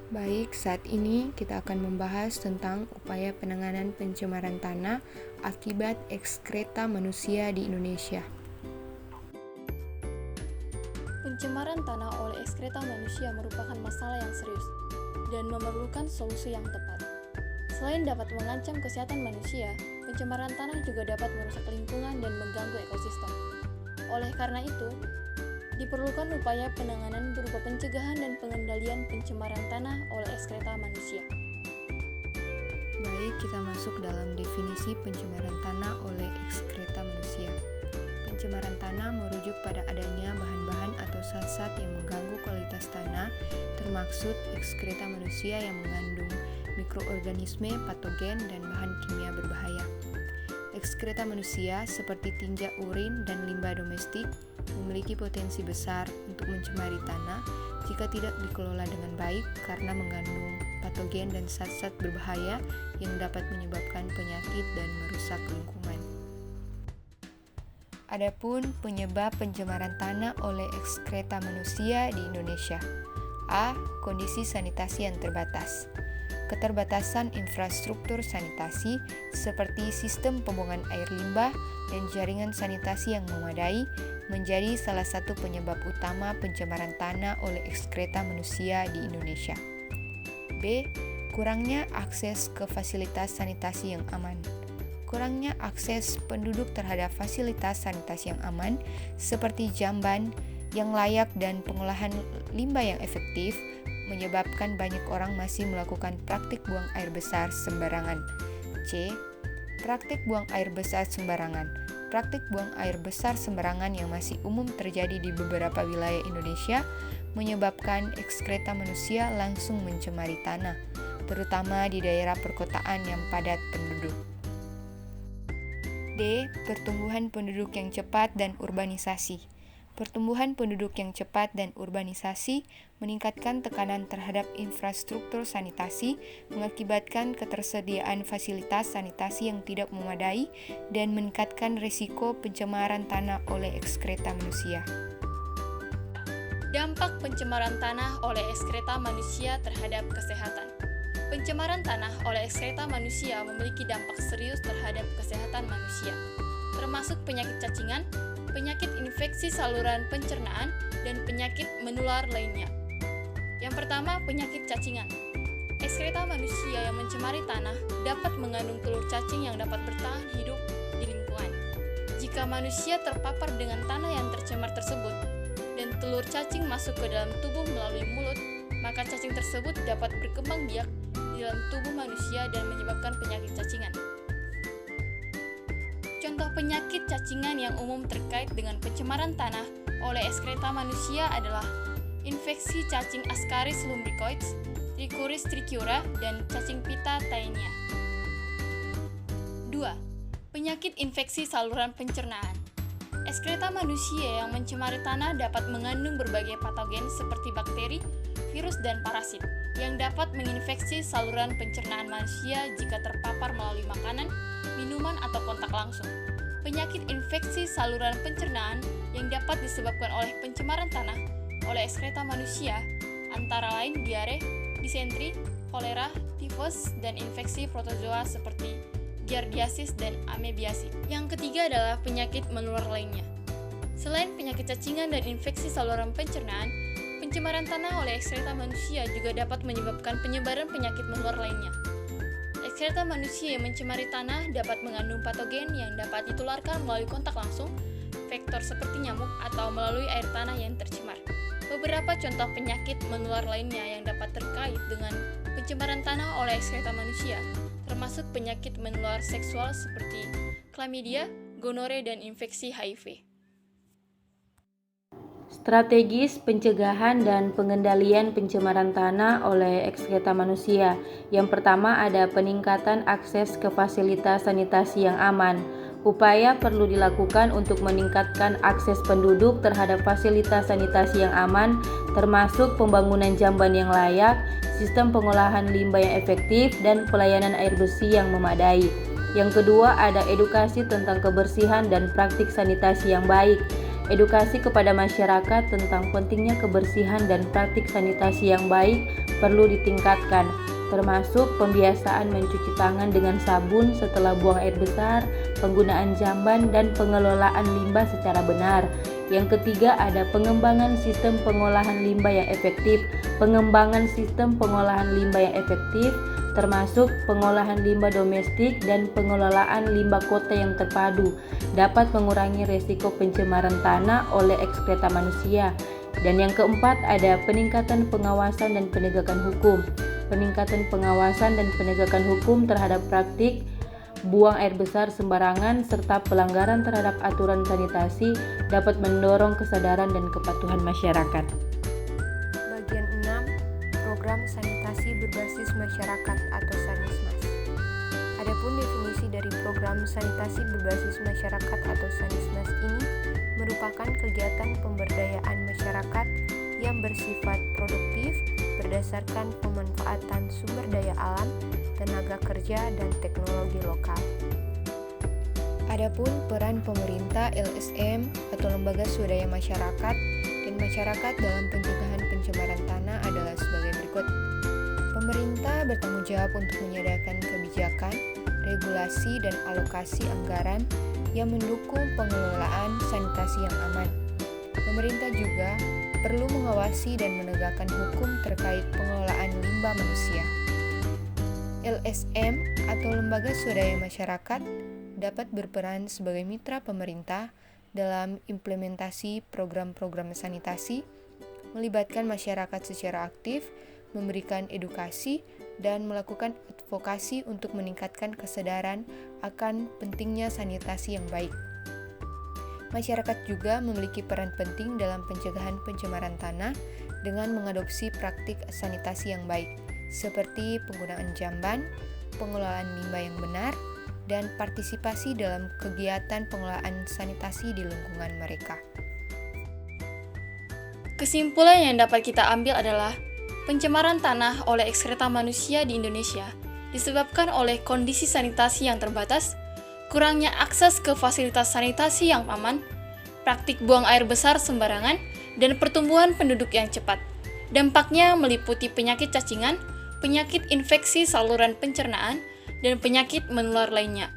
Baik, saat ini kita akan membahas tentang upaya penanganan pencemaran tanah akibat ekskreta manusia di Indonesia. Pencemaran tanah oleh ekskreta manusia merupakan masalah yang serius dan memerlukan solusi yang tepat. Selain dapat mengancam kesehatan manusia, pencemaran tanah juga dapat merusak lingkungan dan mengganggu ekosistem. Oleh karena itu, diperlukan upaya penanganan berupa pencegahan dan pengendalian pencemaran tanah oleh ekskreta manusia. Baik, kita masuk dalam definisi pencemaran tanah oleh ekskreta manusia. Pencemaran tanah merujuk pada adanya bahan-bahan atau zat-zat yang mengganggu kualitas tanah, termaksud ekskreta manusia yang mengandung mikroorganisme, patogen, dan bahan kimia berbahaya. Ekskreta manusia seperti tinja urin dan limbah domestik memiliki potensi besar untuk mencemari tanah jika tidak dikelola dengan baik karena mengandung patogen dan zat-zat berbahaya yang dapat menyebabkan penyakit dan merusak lingkungan. Adapun penyebab pencemaran tanah oleh ekskreta manusia di Indonesia. A. Kondisi sanitasi yang terbatas. Keterbatasan infrastruktur sanitasi seperti sistem pembuangan air limbah dan jaringan sanitasi yang memadai menjadi salah satu penyebab utama pencemaran tanah oleh ekskreta manusia di Indonesia. B. Kurangnya akses ke fasilitas sanitasi yang aman. Kurangnya akses penduduk terhadap fasilitas sanitasi yang aman seperti jamban yang layak dan pengolahan limbah yang efektif menyebabkan banyak orang masih melakukan praktik buang air besar sembarangan. C. Praktik buang air besar sembarangan. Praktik buang air besar sembarangan yang masih umum terjadi di beberapa wilayah Indonesia menyebabkan ekskreta manusia langsung mencemari tanah, terutama di daerah perkotaan yang padat penduduk. D. Pertumbuhan penduduk yang cepat dan urbanisasi. Pertumbuhan penduduk yang cepat dan urbanisasi meningkatkan tekanan terhadap infrastruktur sanitasi, mengakibatkan ketersediaan fasilitas sanitasi yang tidak memadai, dan meningkatkan risiko pencemaran tanah oleh ekskreta manusia. Dampak pencemaran tanah oleh ekskreta manusia terhadap kesehatan. Pencemaran tanah oleh ekskreta manusia memiliki dampak serius terhadap kesehatan manusia, termasuk penyakit cacingan, penyakit infeksi saluran pencernaan, dan penyakit menular lainnya. Yang pertama, penyakit cacingan. Ekskreta manusia yang mencemari tanah dapat mengandung telur cacing yang dapat bertahan hidup di lingkungan. Jika manusia terpapar dengan tanah yang tercemar tersebut, dan telur cacing masuk ke dalam tubuh melalui mulut, maka cacing tersebut dapat berkembang biak di dalam tubuh manusia dan menyebabkan penyakit cacingan. Contoh penyakit cacingan yang umum terkait dengan pencemaran tanah oleh ekskreta manusia adalah infeksi cacing Ascaris lumbricoides, Trichuris trichiura, dan cacing pita taenia. 2. Penyakit infeksi saluran pencernaan. Ekskreta manusia yang mencemari tanah dapat mengandung berbagai patogen seperti bakteri, virus, dan parasit yang dapat menginfeksi saluran pencernaan manusia jika terpapar melalui makanan, minuman, atau kontak langsung. Penyakit infeksi saluran pencernaan yang dapat disebabkan oleh pencemaran tanah oleh ekskreta manusia antara lain diare, disentri, kolera, tifus, dan infeksi protozoa seperti giardiasis dan amebiasis. Yang ketiga adalah penyakit menular lainnya. Selain penyakit cacingan dan infeksi saluran pencernaan, pencemaran tanah oleh ekskreta manusia juga dapat menyebabkan penyebaran penyakit menular lainnya. Ekskreta manusia yang mencemari tanah dapat mengandung patogen yang dapat ditularkan melalui kontak langsung, vektor seperti nyamuk, atau melalui air tanah yang tercemar. Beberapa contoh penyakit menular lainnya yang dapat terkait dengan pencemaran tanah oleh ekskreta manusia, termasuk penyakit menular seksual seperti chlamydia, gonore, dan infeksi HIV. Strategis pencegahan dan pengendalian pencemaran tanah oleh ekskreta manusia. Yang pertama ada peningkatan akses ke fasilitas sanitasi yang aman. Upaya perlu dilakukan untuk meningkatkan akses penduduk terhadap fasilitas sanitasi yang aman, termasuk pembangunan jamban yang layak, sistem pengolahan limbah yang efektif, dan pelayanan air bersih yang memadai. Yang kedua ada edukasi tentang kebersihan dan praktik sanitasi yang baik. Edukasi kepada masyarakat tentang pentingnya kebersihan dan praktik sanitasi yang baik perlu ditingkatkan, termasuk pembiasaan mencuci tangan dengan sabun setelah buang air besar, penggunaan jamban, dan pengelolaan limbah secara benar. Yang ketiga, ada pengembangan sistem pengolahan limbah yang efektif. Pengembangan sistem pengolahan limbah yang efektif termasuk pengolahan limbah domestik dan pengelolaan limbah kota yang terpadu dapat mengurangi resiko pencemaran tanah oleh ekskreta manusia. Dan yang keempat, ada peningkatan pengawasan dan penegakan hukum. Peningkatan pengawasan dan penegakan hukum terhadap praktik buang air besar sembarangan serta pelanggaran terhadap aturan sanitasi dapat mendorong kesadaran dan kepatuhan masyarakat. Bagian 6, program sanitasi berbasis masyarakat atau Sanismas. Adapun definisi dari program sanitasi berbasis masyarakat atau Sanismas ini merupakan kegiatan pemberdayaan masyarakat yang bersifat produktif berdasarkan pemanfaatan sumber daya alam, tenaga kerja, dan teknologi lokal. Adapun peran pemerintah, LSM, atau lembaga swadaya masyarakat dan masyarakat dalam pencegahan pencemaran tanah adalah sebagai berikut. Pemerintah bertanggung jawab untuk menyediakan kebijakan, regulasi, dan alokasi anggaran yang mendukung pengelolaan sanitasi yang aman. Pemerintah juga perlu mengawasi dan menegakkan hukum terkait pengelolaan limbah manusia. LSM atau Lembaga Swadaya Masyarakat dapat berperan sebagai mitra pemerintah dalam implementasi program-program sanitasi, melibatkan masyarakat secara aktif, memberikan edukasi, dan melakukan advokasi untuk meningkatkan kesadaran akan pentingnya sanitasi yang baik. Masyarakat juga memiliki peran penting dalam pencegahan pencemaran tanah dengan mengadopsi praktik sanitasi yang baik, seperti penggunaan jamban, pengelolaan limbah yang benar, dan partisipasi dalam kegiatan pengelolaan sanitasi di lingkungan mereka. Kesimpulan yang dapat kita ambil adalah pencemaran tanah oleh ekskreta manusia di Indonesia disebabkan oleh kondisi sanitasi yang terbatas, kurangnya akses ke fasilitas sanitasi yang aman, praktik buang air besar sembarangan, dan pertumbuhan penduduk yang cepat. Dampaknya meliputi penyakit cacingan, penyakit infeksi saluran pencernaan, dan penyakit menular lainnya.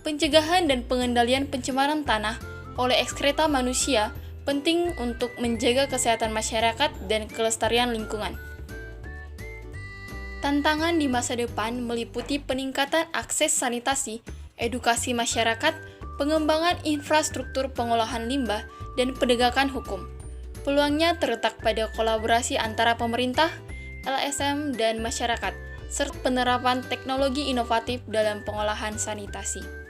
Pencegahan dan pengendalian pencemaran tanah oleh ekskreta manusia penting untuk menjaga kesehatan masyarakat dan kelestarian lingkungan. Tantangan di masa depan meliputi peningkatan akses sanitasi, edukasi masyarakat, pengembangan infrastruktur pengolahan limbah, dan penegakan hukum. Peluangnya terletak pada kolaborasi antara pemerintah, LSM, dan masyarakat, serta penerapan teknologi inovatif dalam pengolahan sanitasi.